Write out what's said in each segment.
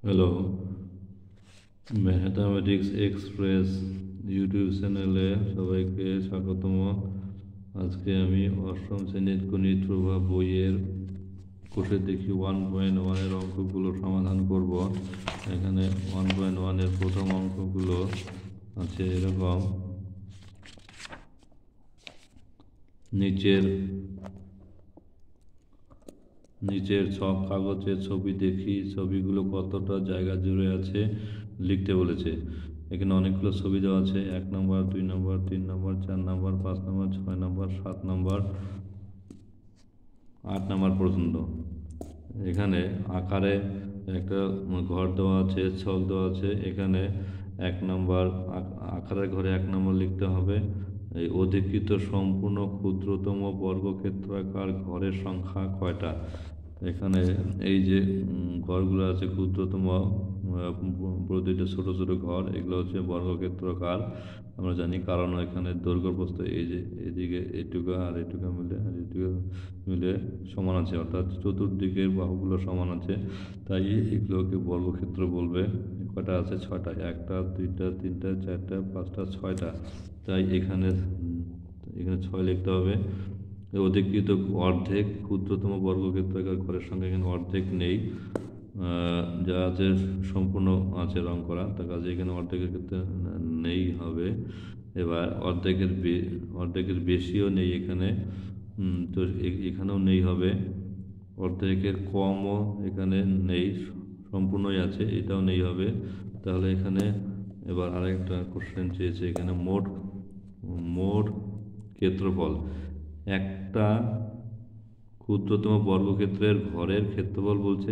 Hello, mathematics express YouTube চ্যানেলে সবাইকে স্বাগতম। আজকে আমি অষ্টম শ্রেণীর গণিত প্রভাব বইয়ের কোষে দেখি 1.1-এর অঙ্কগুলো সমাধান করব। এখানে 1.1-এর প্রথম অঙ্কগুলো আছে এরকম। নিচের সব কাগজের ছবি দেখি, ছবিগুলো কতটা জায়গা জুড়ে আছে লিখতে বলেছে। এখানে অনেকগুলো ছবি দেওয়া আছে, 1 নম্বর, 2 নম্বর, 3 নম্বর, 4 নম্বর, 5 নম্বর, 6 নম্বর, 7 নম্বর, 8 নম্বর পর্যন্ত। এখানে আকারে একটা ঘর দেওয়া আছে, ছক দেওয়া আছে। এখানে 1 নম্বর আকারের ঘরে 1 নম্বর লিখতে হবে। এই অধিকৃত সম্পূর্ণ ক্ষুদ্রতম বর্গক্ষেত্রাকার ঘরের সংখ্যা কয়টা। এখানে এই যে ঘরগুলো আছে ক্ষুদ্রতম প্রতিটা ছোট ছোট ঘর, এগুলো হচ্ছে বর্গক্ষেত্রাকার আমরা জানি, কারণ এখানে দৈর্ঘ্য প্রস্থ এই যে এদিকে এটুকু আর এটুকু মিলে সমান আছে, অর্থাৎ চতুর্দিকের বাহুগুলো সমান আছে, তাই এগুলোকে বর্গক্ষেত্র বলবে। কয়টা আছে? 6টা। 1টা, 2টা, 3টা, 4টা, 5টা, 6টা। তাই এখানে 6 লিখতে হবে। অধিকৃত অর্ধেক ক্ষুদ্রতম বর্গক্ষেত্রাকার ঘরের সংখ্যা, এখানে অর্ধেক নেই, যা আছে সম্পূর্ণ আছে রং করা, তার কাজে এখানে অর্ধেকের ক্ষেত্রে নেই হবে। এবার অর্ধেকের বেশিও নেই এখানে, তো এখানেও নেই হবে। অর্ধেকের কমও এখানে নেই, সম্পূর্ণই আছে, এটাও নেই হবে। তাহলে এখানে এবার আরেকটা কোশ্চেন চেয়েছে, এখানে মোট ক্ষেত্রফল। একটা ক্ষুদ্রতম বর্গক্ষেত্রের ঘরের ক্ষেত্রফল বলছে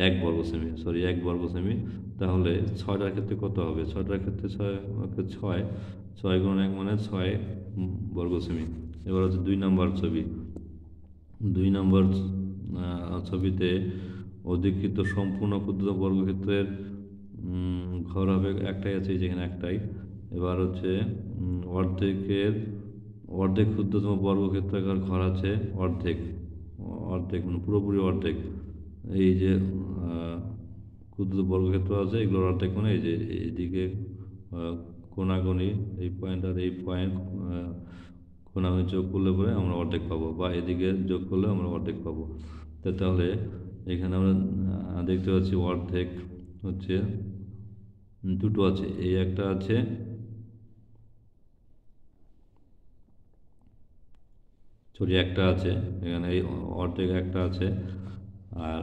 1 বর্গ সেমি। তাহলে 6টার ক্ষেত্রে কত হবে? 6টার ক্ষেত্রে 6 গুণ 1 মানে 6 বর্গ সেমি। এবার হচ্ছে 2 নম্বর ছবি। 2 নম্বর ছবিতে অধিকৃত সম্পূর্ণ ক্ষুদ্রতম বর্গক্ষেত্রের ঘর হবে একটাই আছে, যেখানে একটাই। এবার হচ্ছে অর্ধেক ক্ষুদ্রতম বর্গক্ষেত্রাকার ঘর আছে, অর্ধেক মানে পুরোপুরি অর্ধেক। এই যে ক্ষুদ্র বর্গক্ষেত্র আছে, এগুলোর অর্ধেক মানে এই যে এইদিকে কোনাকুনি এই পয়েন্ট আর এই পয়েন্ট কোনাকুনি যোগ করলে পরে আমরা অর্ধেক পাবো, বা এদিকে যোগ করলে আমরা অর্ধেক পাবো। তাহলে এখানে আমরা দেখতে পাচ্ছি অর্ধেক হচ্ছে দুটো আছে, এই একটা আছে, একটা আছে এখানে, এই অর্ধেক একটা আছে, আর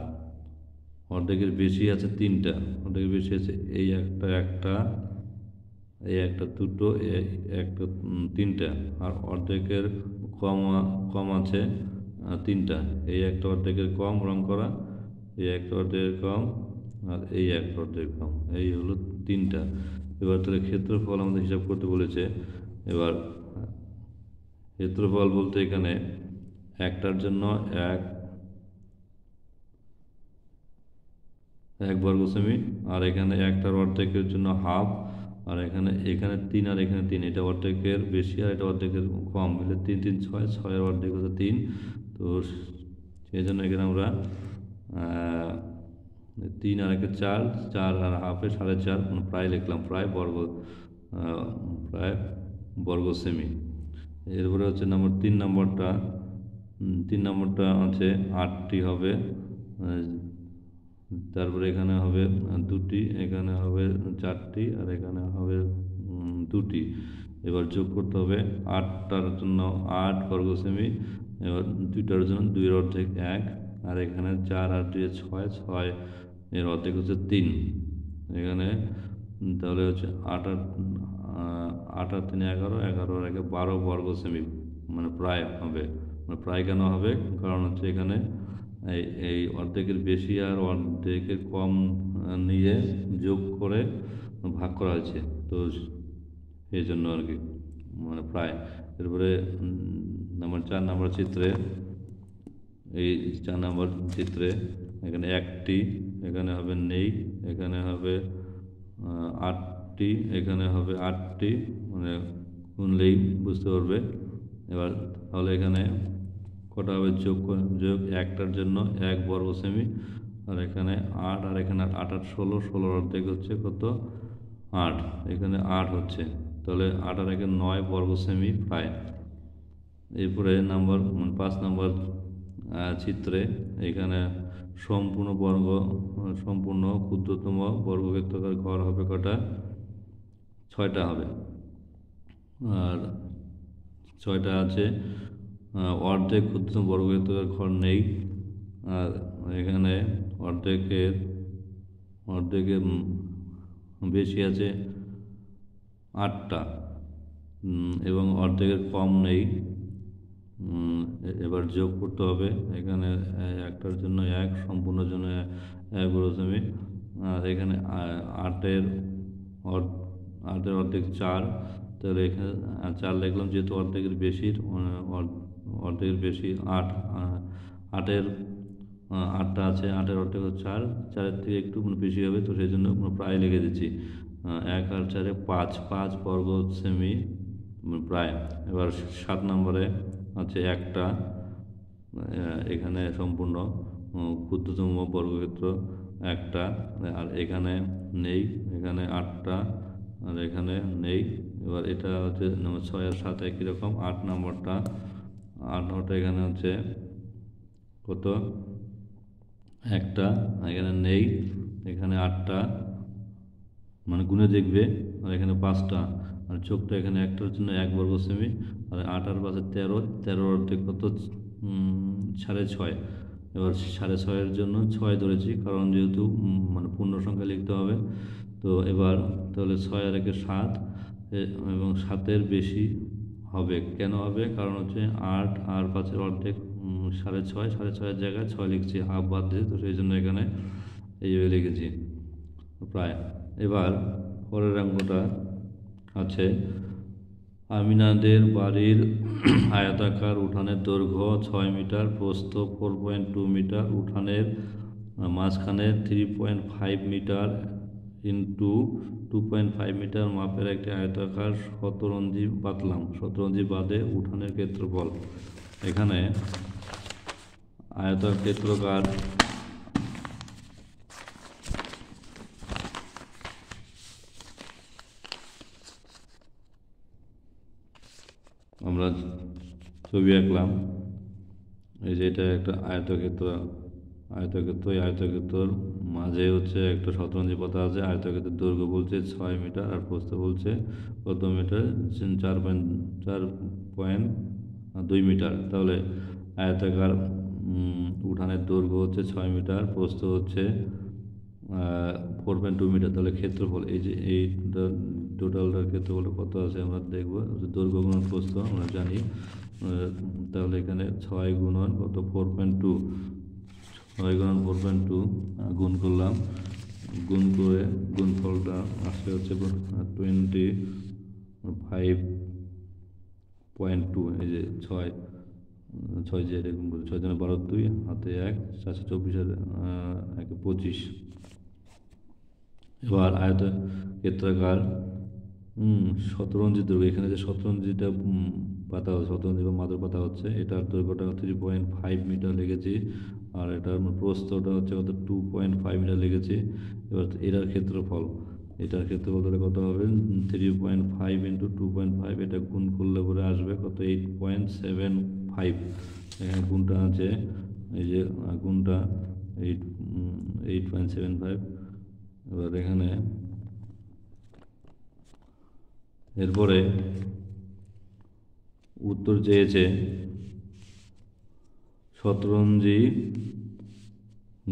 অর্ধেকের বেশি আছে 3টা, অর্ধেকের বেশি আছে এই এই একটা দুটো, একটা 3টা, আর অর্ধেকের কম আছে 3টা। এই একটা অর্ধেকের কম রং করা, এই একটা অর্ধেকের কম, আর এই একটা অর্ধেকের কম, এই হলো 3টা। এবার তাহলে ক্ষেত্রফল আমাদের হিসাব করতে বলেছে। এবার ক্ষেত্রফল বলতে এখানে একটার জন্য এক বর্গ সেমি, আর এখানে একটার অর্ধেকের জন্য হাফ, আর এখানে 3 আর এখানে 3, এটা অর্ধেকের বেশি আর এটা অর্ধেকের কম, মিলে 3 3 6, 6-এর অর্ধেক হচ্ছে 3। তো সেই জন্য এখানে আমরা 3 আর 4, 4 আর হাফে 4.5, মানে প্রায় লিখলাম, প্রায় বর্গ সেমি। এরপরে হচ্ছে 3 নম্বরটা আছে 8টি হবে, তারপরে এখানে হবে 2টি, এখানে হবে 4টি, আর এখানে হবে 2টি। এবার যোগ করতে হবে 8টার জন্য 8 বর্গ সেমি, এবার 2টার জন্য 2-এর অর্ধেক 1, আর এখানে 4 আর 2 6, 6 এর অর্ধেক হচ্ছে 3। এখানে তাহলে হচ্ছে 8 আর 3 11, 11 আর 1 12 বর্গ সেমি, মানে প্রায় হবে। মানে প্রায় কেন হবে? কারণ হচ্ছে এখানে এই অর্ধেকের বেশি আর অর্ধেকের কম নিয়ে যোগ করে ভাগ করা হয়েছে, তো এই জন্য আর কি, মানে প্রায়। এরপরে 4 নম্বর চিত্রে, এই 4 নম্বর চিত্রে এখানে 1টি, এখানে হবে নেই, এখানে হবে 8টি, এখানে হবে 8টি, মানে শুনলেই বুঝতে পারবে। এবার তাহলে এখানে কটা হবে? যোগ 1টার জন্য 1 বর্গ সেমি, আর এখানে 8, আর এখানে 8 আর 16, 16 অর্ধেক হচ্ছে কত 8, এখানে 8 হচ্ছে, তাহলে 8 আর 1 9 বর্গ সেমি প্রায়। এরপরে নাম্বার 5 নম্বর চিত্রে এখানে সম্পূর্ণ ক্ষুদ্রতম বর্গক্ষেত্রাকার ঘর হবে কটা, 6টা হবে। আর 6টা আছে। অর্ধেক ক্ষুদ্রতম বর্গক্ষেত্রাকার ঘর নেই। আর এখানে অর্ধেকের বেশি আছে 8টা, এবং অর্ধেকের কম নেই। এবার যোগ করতে হবে। এখানে একটার জন্য 1, সম্পূর্ণের জন্য 1 বর্গ সেমি। আর এখানে 8-এর অর্ধেক 4, তাহলে এখানে 4 লিখলাম, যেহেতু অর্ধেকের বেশি 8, 8টা আছে, 8-এর অর্ধেক 4, 4-এর থেকে একটু বেশি হবে, তো সেই জন্য প্রায় লিখে দিচ্ছি। 1 আর 4-এ 5 বর্গ সেমি প্রায়। এবার 7 নম্বরে আছে একটা, এখানে সম্পূর্ণ ক্ষুদ্রতম বর্গক্ষেত্র একটা, আর এখানে নেই, এখানে 8টা, আর এখানে নেই। এবার এটা হচ্ছে 6 আর 7 একই রকম। 8 নম্বরটা এখানে হচ্ছে কত, একটা, এখানে নেই, এখানে 8টা, মানে গুণে দেখবে, আর এখানে 5টা, আর চোখটা এখানে একটার জন্য 1 বর্গ সেমি। আর 8 আর 5 13 অর্ধেক কত 6.5। এবার 6.5-এর জন্য 6 ধরেছি, কারণ যেহেতু মানে পূর্ণ সংখ্যা লিখতে হবে। তো এবার তাহলে 6 আর 1-এ 7, এবং 7-এর বেশি হবে। কেন হবে, কারণ হচ্ছে 8 আর 5-এর অর্ধেক 6.5, 6.5-এর জায়গায় 6 লিখছি, হাফ বাদ দিয়ে, তো সেই জন্য এখানে এইভাবে লিখেছি প্রায়। এবার পরের অঙ্কটা আছে, আমিনাদের বাড়ির আয়তাকার উঠানের দৈর্ঘ্য 6 মিটার, প্রস্থ 4.2 মিটার, উঠানের মাঝখানে 3.5 মিটার ইন্টু 2.5 মিটার মাপের একটি আয়তাকার শতরঞ্জি পাতলাম। শতরঞ্জি বাদে উঠানের ক্ষেত্রফল। এখানে আয়তক্ষেত্রাকার আমরা ছবি আঁকলাম। এই যে এটা একটা আয়তক্ষেত্র, এই আয়তক্ষেত্রর মাঝে হচ্ছে একটা শতরঞ্জি পাতা আছে। আয়তক্ষেত্রের দৈর্ঘ্য বলছে 6 মিটার, আর প্রস্থ বলছে কত মিটার, 4.2 মিটার। তাহলে আয়তাকার উঠানের দৈর্ঘ্য হচ্ছে 6 মিটার, প্রস্থ হচ্ছে 4.2 মিটার। তাহলে ক্ষেত্রফল, এই যে এই টোটালটার ক্ষেত্রফল কত আছে আমরা দেখব। দৈর্ঘ্য গুণন প্রস্থ আমরা জানি, তাহলে এখানে 6 গুণন কত 4.2, 6 গুণন 4.2 গুণ করলাম, গুণ করে গুণফলটা আসলে হচ্ছে 25.2। এই যে 6 যে এরকম করে 6 জনে 12, 2 হাতে 1, 424 আর 1 25। এবার আয়তক্ষেত্রাকার শতরঞ্জি দৈর্ঘ্য, এখানে যে শতরঞ্জিটা পাতা হচ্ছে, শতরঞ্জি বা মাদুর পাতা হচ্ছে, এটার দৈর্ঘ্যটা 3.5 মিটার লিখেছি, আর এটার প্রস্থটা হচ্ছে কত 2.5 মিটার লিখেছি। এবার এটার ক্ষেত্রফল তাহলে কত হবে, 3.5 ইন্টু 2.5, এটা গুণ করলে পরে আসবে কত 8.75। এখানে গুণটা আছে, এই যে গুণটা 8.75। এবার এখানে এরপরে উত্তর চেয়েছে শতরঞ্জি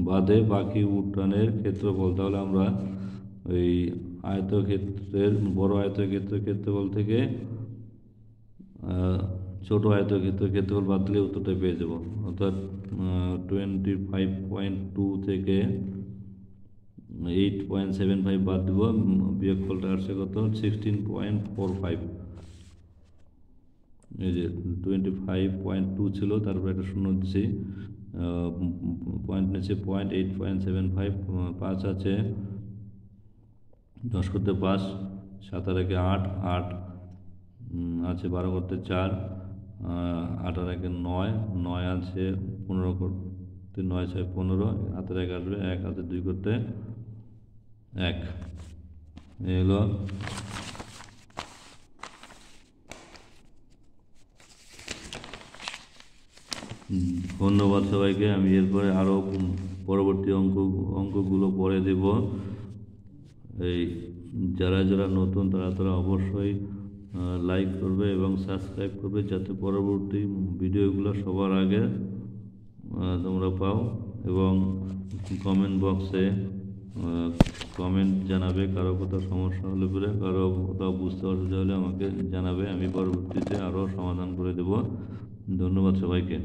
বাদে বাকি উঠানের ক্ষেত্রফল। তাহলে আমরা ওই বড় আয়তক্ষেত্রের ক্ষেত্রফল থেকে ছোট আয়তক্ষেত্রের ক্ষেত্রফল বাদ দিলে উত্তরটা পেয়ে যাব। অর্থাৎ 25.2 থেকে 8.75 বাদ দেব, বিয়োগফলটা আসছে কত 16.45। এই যে 25.2 ছিল, তারপরে একটা শূন্য দিচ্ছি, পয়েন্ট নিচ্ছে 8.75, 5 আছে, 10 করতে 5, 7 আর 1 8, 8 আছে, 12 করতে 4, 8 আর 1 9, 9 আছে, 15 9 6 15, হাতের 1 আসবে, 1 হাতে 2 করতে 1। এই হলো ধন্যবাদ সবাইকে। আমি এরপরে আরও পরবর্তী অঙ্কগুলো পরে দেব। এই যারা যারা নতুন তারা অবশ্যই লাইক করবে এবং সাবস্ক্রাইব করবে, যাতে পরবর্তী ভিডিওগুলো সবার আগে তোমরা পাও। এবং কমেন্ট বক্সে কমেন্ট জানাবে, কারো কোথাও সমস্যা হলে পরে, কারো কোথাও বুঝতে অসুবিধা হলে আমাকে জানাবে, আমি পরবর্তীতে আরও সমাধান করে দেব। ধন্যবাদ সবাইকে।